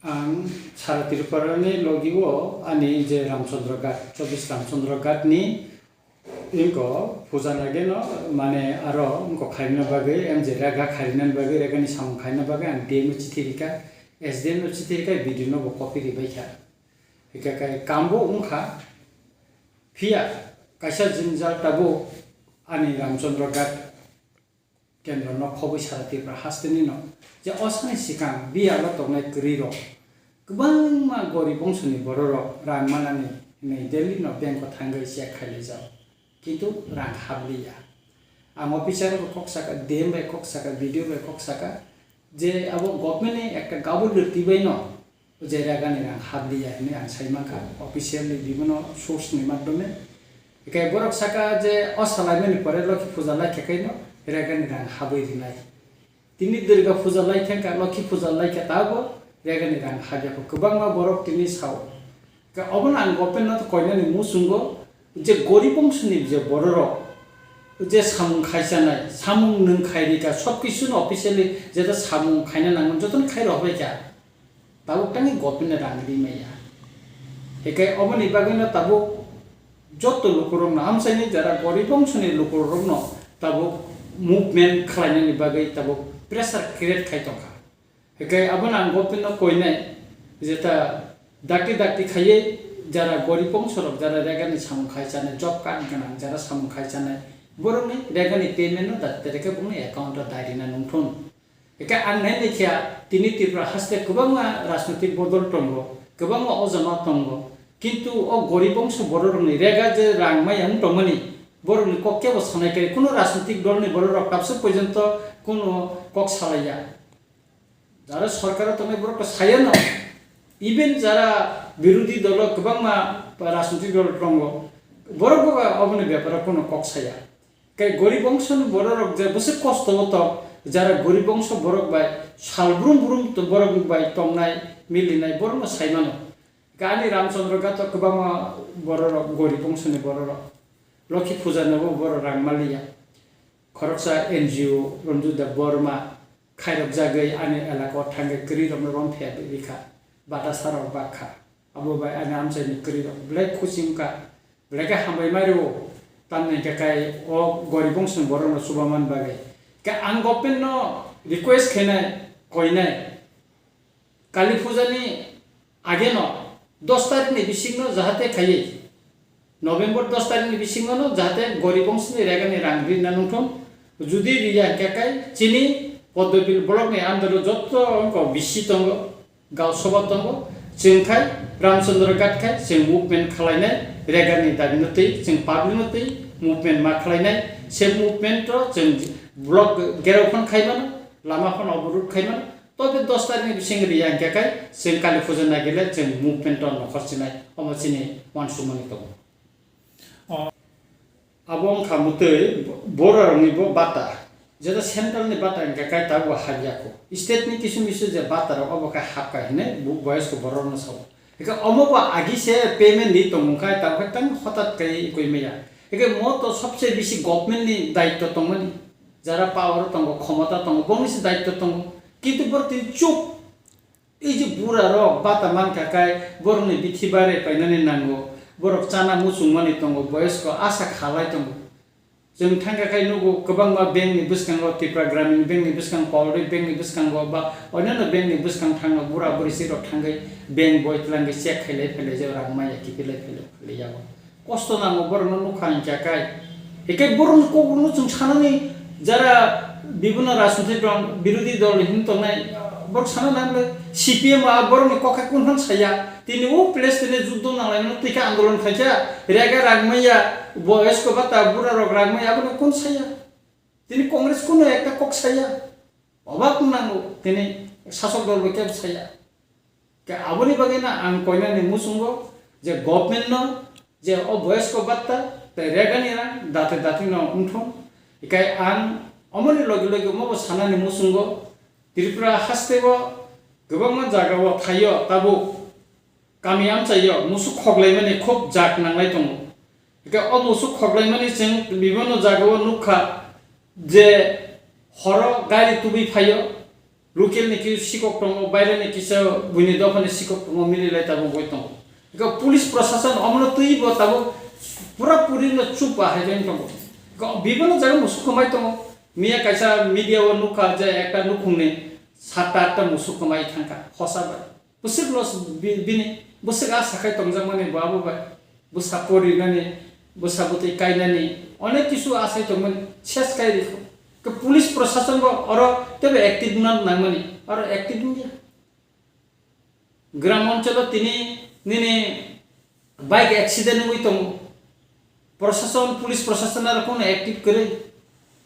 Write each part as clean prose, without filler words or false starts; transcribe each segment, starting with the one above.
Ang Sara Tiruparani logiwo ani je Ramchandra Ghat 24 Ramchandra Ghat ni inko puja lage no mane aro inko khaina bagai em je raga khainan bagai regani sam khaina bagai ang demo chitirika SDM no chitirika video no bo copy ri baikha ika kai kambo ungkha phia kaisa jinjal tabo ani Ramchandra Ghat kendra no khobai Sara Tirupara hasteni no je osani sikang biala tongnai kriro kubang ma gori bongsoni bororo rang manani nei Delhi no bank ko thangai sia khaile jao kintu rang habliya am officer ko koksaka dem bai koksaka video bai koksaka je abo government ni ekta gabul dirti bai no je ragani rang habliya ni ang saimaka officially bibono source ni madome ekai borok saka je osalai ni pore lokhi puja lai kekai no ragani rang habai rinai tini durga puja lai thengka lokhi puja lai ke tabo ragani rang haja ko kubang ma borok tini sao ka obon ang gopen no to koina ni musungo je gori bongsuni je bororo je samung khaisana samung nung khairika sobkisu no officially je ta samung khaina nang joton khairo hobe kya tabo tangi gopen rang ri meya ekai obon ibagai no tabo joto lukurong na amsai ni jara gori bongsuni lukurong no tabo movement khlaina ni bagai tabo pressure create khai tongka ekai abon ang gopen no koinai jeta dakti khaye jara goripong sorok jara regani samung khaisana job card ganang jara samung khaisana boroni regani payment no datreke bungni account ta dairina nungthun ekai annai nekhia tini Tripura haste kubangma rajnotik bodol tongo kubangma ojama tongo kintu o goripong so bororoni rega je rangmai ang tongmani boroni kokke bo sanai kai kuno rajnotik dol ni bororok tapse porjonto kuno kok salaya jara sarkar tone borok sayano even jara বিরোধী দল kubangma রাজনৈতিক দল tongo borok boga oboni byapara kono kok saya kai gorib bongso ni borok je bose kosto to jara gorib bongso borok bai salbrum to borok bai tongnai milinai borok saimano kani Ramchandra Ghat to kubangma borok gorib bongso ni borok lokhi puja nabo borok rangmaliya khoroksa NGO ronju da borma khairok jagai ani elako thangai kri rom phe bika bata sarok bakha abo bai ani amsai ni kri black kusim ka black hambai mario tanne ka kai o gori bongsun borona subaman bagai ka angopen no request khenai koinai kali puja ni age no 10 tarik ni bising no jahate khaiye November 10 tarik ni bising no jahate gori bongsun ni rega ni rangri nanungthom judi riya ka kai chini podopil blok ni andaro jotto ko bisi tongo gaw sobat tongo jengkai Ramchandra Ghat khai jeng movement khlainai regani dabinotei jeng publinotei movement ma khlainai se movement to jeng blok gerofon khaimano lama phon oborut khaimano tobe 10 tarik ni bising riya ka kai jeng kali puja nagile jeng movement to nokhorchinai omochini mansumani to abong khamutei borarni bo bata jeda central ni bata ka kai tabu habyako state ni kisum isu je bata ro oboka hakka hine bu boys ko bororno so eka omoba agi se payment ni tongkai ta khatang hotat kai koimeya eka mo to sabse beshi government ni daitto tongmani jara power tongo khomata tongo bonisi daitto tongo kintu borti chup ei je bura ro bata man ka kai borni bithibare painani nango borok chana musungmani tongo boys ko asa khalai tongo jeng thangka kai nugo kubangma bank ni buskango Tripura Gramin bank ni buskang Power bank ni buskango ba onana bank ni buskang thanga bura buri siro thangai bank boy tlangi check khele phele je rangma ya kipile phele yawo kosto na mo borno nu khan kai ekai borno ko nu chung chanani jara bibuna rajnৈতিক বিরোধী দল হিনতো নাই বড় সানা নামলে CPM আ বড় Coca কোন হন ছায়া তিনি ও প্লেস তিনি যুদ্ধ নালাইনো টিকা আন্দোলন খাইছা রেগা রাগমাইয়া বয়স্ক বাতা বুড়া রগ রাগমাইয়া কোন কোন ছায়া তিনি কংগ্রেস কোন একটা কক ছায়া অবাক নাঙ্গো তিনি শাসক দল কে ছায়া কে আবনি বাগেনা আং কইনা নি মুসুঙ্গো যে গভর্নমেন্ট ন যে ও বয়স্ক বাতা তে রেগানি রা দাতে ন উঠো একাই আং অমনি লগে mob সানানি মুসুঙ্গো Tripura hastebo gobangma jagao thayo tabo kamiam chayo musuk khoglaimani khub jak nanglai tongo eka o musuk khoglaimani jeng bibonno jagao nukha je horo gari tubi phayo local ni ki sikok tongo baire ni kisa buni dofane sikok tongo mililai tabo boi tongo ka police प्रशासन amno tui bo tabo pura puri no chupa hajen tongo ka bibano jaga musuk kamai tongo miya kaisa media wa nuka ja ekta nukhungni 7-8 musuk kamai thangka hosa ba busik los bini busik a sakai tongjang mani babu ba busapori nani busabuti kainani onek kisu asai tongmani শেষ kai dikho ke police प्रशासन bo oro tebe active na nangmani oro active ni গ্রাম অঞ্চল তিনি নিনি bike accident হই তম প্রশাসন police প্রশাসন আর কোন active করে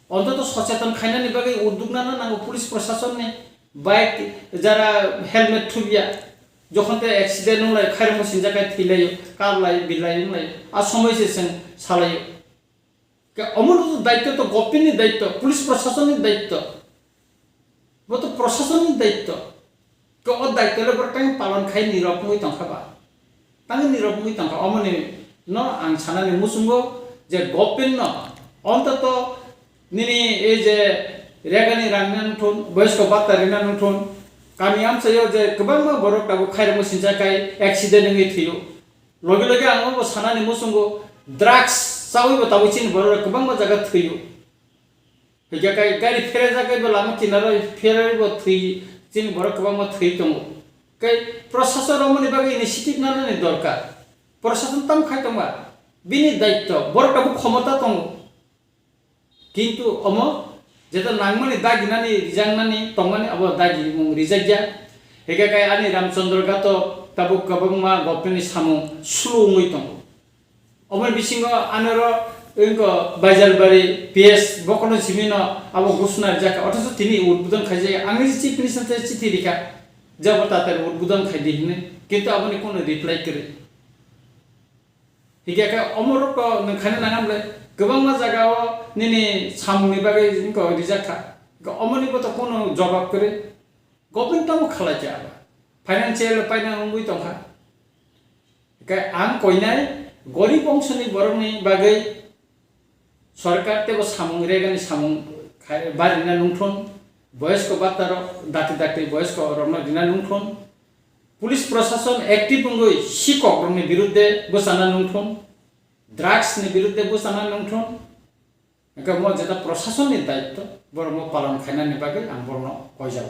অন্তত সচেতন খাইনানি বাগে উদ্যোগ না নাঙ্গো পুলিশ প্রশাসন নে বাইক যারা হেলমেট থুবিয়া যখন তে অ্যাক্সিডেন্ট হলাই খাইরম সিনজাকাই থিলাইও কাবলাই বিলাই আর সময় সেন সালাইও কে অমর দায়িত্ব তো গভর্নমেন্টের দায়িত্ব পুলিশ প্রশাসনের দায়িত্ব ও তো প্রশাসনের দায়িত্ব কে ও দায়িত্ব লেবার টাইম পালন খাই নীরব হই তংখাবা তাঙ্গে নীরব হই তংখা অমনে ন আং সানানি মুসুঙ্গো যে গভর্নমেন্ট ন অন্তত নিনি এই যে রেগানি রান্নান থুন বয়স্ক বাত্তা রিনান থুন কামি আমসাयो যে गोबां मा बरक दाबो खाइरम सिनजाकाय एक्सिडेंट नङै थियो लगे लगे आङो सानानि मुसुंगो ड्राग्स सावैबो दाबो चिन बरक गोबां मा जागा थियो हिगाकाय गारि फेरे जागाय बो लामा किनारा फेरेबो थै चिन बरक गोबां मा थै दङ कै प्रशासन रमनि बागै इनिशिएटिभ नानानि दरकार प्रशासन ताम खाय दंबा बिनि दायित्व बरक दाबो क्षमता दङ किन्तु अम जेता नांगमानि दागिनानि रिजांनानि तंमानि अब दागि मुं रिजाग्या हेगाकाय आनि रामचंद्र गातो ताबो गोबांमा गभर्नमेन्टनि सामु स्लुङै दङ अमर बिसिंग आनरो इंको बाइजालबारि पिएस बकनो सिमिनो अब घोषणा जाका अथच तिनी उद्बोधन खाइजे आंनि चिफ मिनिस्टार चिठी लिखा जब तातर उद्बोधन खाइदि हिने किन्तु आबनि कोनो रिप्लाइ करे हिगाकाय अमरको नखाने नांगामले गोबां मा जागाव निनि सामुनि बागै इंको रिजाखा अमनिबो त कोनो जवाब करे गभर्नमेन्ट तामो खालायजा फाइनान्शियल पाइना उंगुइ तंखा काय आं कइनाय गरीब अंशनि बरंनि बागै सरकार तेबो सामुं रेगानि सामुं बारिना नुंथन बयस्क बात्तार दाति दाति बयस्क रमना दिना नुंथन पुलिस प्रशासन एक्टिभ उंगुइ सिकक रंनि बिरुद्धे बोसाना नुंथन ड्राग्स नि बिरुद्धे बोसाना नुंथन एका म जेता प्रशासननि दायित्व बरं पालन खाइनानि बागै आं बरनो कयजाव